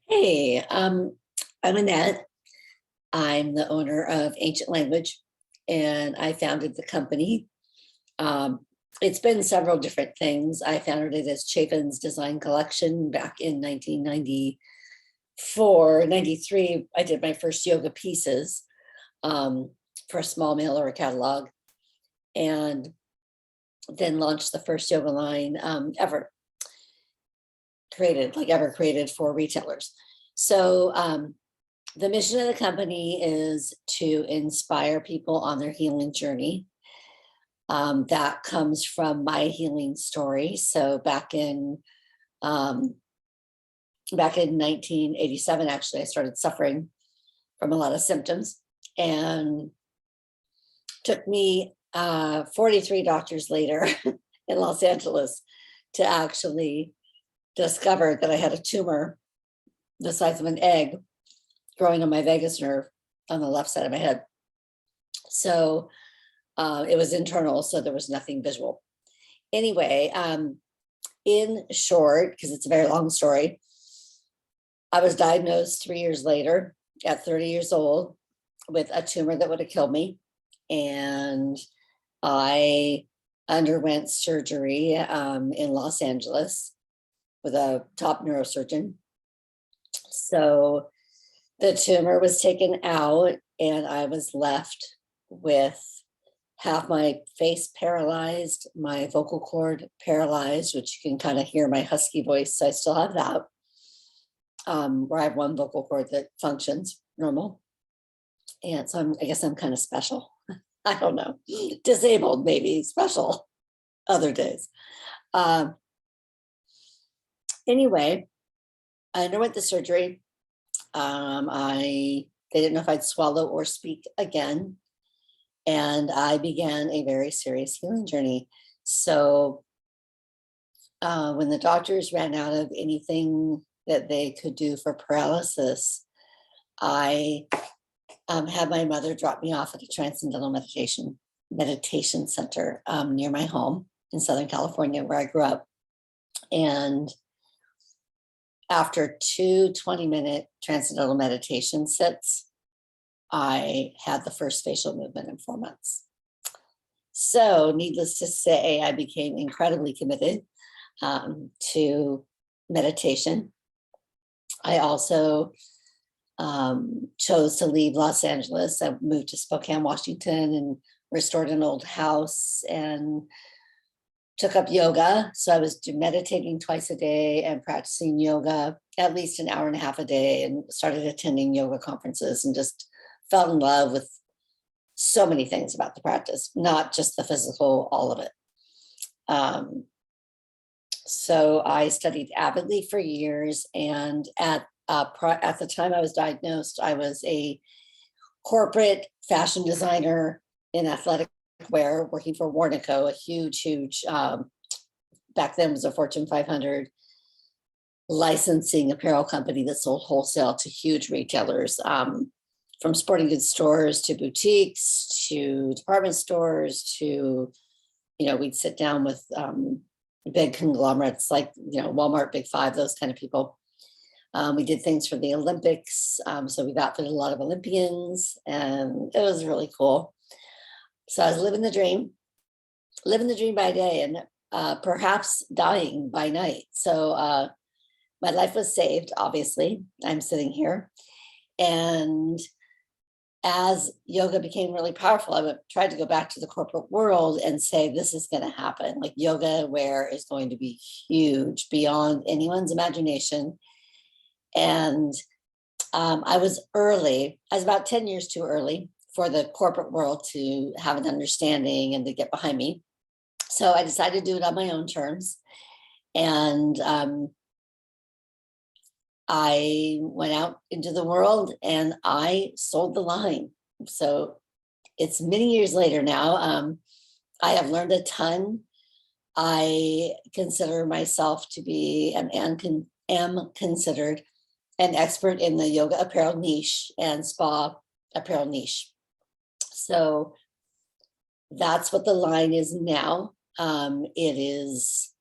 Hey, I'm Annette. I'm the owner of Ancient Language, and I founded the company. Um, it's been several different things. I founded it as Chafin's Design Collection back in 1994, 93. I did my first yoga pieces um, for a small mail or a catalog, and then launched the first yoga line ever created for retailers. So the mission of the company is to inspire people on their healing journey. That comes from my healing story. So um, back in 1987, actually, I started suffering from a lot of symptoms, and took me 43 doctors later in Los Angeles to actually discover that I had a tumor the size of an egg growing on my vagus nerve on the left side of my head. So it was internal, so there was nothing visual. Anyway, in short, because it's a very long story, I was diagnosed 3 years later at 30 years old with a tumor that would have killed me. And I underwent surgery in Los Angeles with a top neurosurgeon. So the tumor was taken out, and I was left with half my face paralyzed, my vocal cord paralyzed, which you can kind of hear my husky voice. So I still have that, where I have one vocal cord that functions normal. And so I guess I'm kind of special. I don't know, disabled, maybe special other days. Um, anyway, I underwent the surgery. They didn't know if I'd swallow or speak again. And I began a very serious healing journey. So when the doctors ran out of anything that they could do for paralysis, I had my mother drop me off at a transcendental meditation center near my home in Southern California, where I grew up. And after two 20-minute transcendental meditation sits, I had the first facial movement in 4 months. So needless to say, I became incredibly committed to meditation. I also chose to leave Los Angeles. I moved to Spokane, Washington, and restored an old house and took up yoga. So I was meditating twice a day and practicing yoga at least an hour and a half a day, and started attending yoga conferences and just fell in love with so many things about the practice, not just the physical, all of it. So I studied avidly for years, and at the time I was diagnosed, I was a corporate fashion designer in athletic wear, working for Warnaco, a huge, back then was a Fortune 500 licensing apparel company that sold wholesale to huge retailers, from sporting goods stores to boutiques to department stores to, we'd sit down with big conglomerates like, Walmart, Big Five, those kind of people. We did things for the Olympics. So we outfitted a lot of Olympians, and it was really cool. So I was living the dream by day, and perhaps dying by night. So my life was saved, obviously. I'm sitting here. And as yoga became really powerful, I tried to go back to the corporate world and say, this is going to happen. Like, yoga wear is going to be huge beyond anyone's imagination. And I was early. I was about 10 years too early for the corporate world to have an understanding and to get behind me. So I decided to do it on my own terms. And I went out into the world and I sold the line. So it's many years later now. I have learned a ton. I consider myself to be and am considered an expert in the yoga apparel niche and spa apparel niche. So that's what the line is now. It is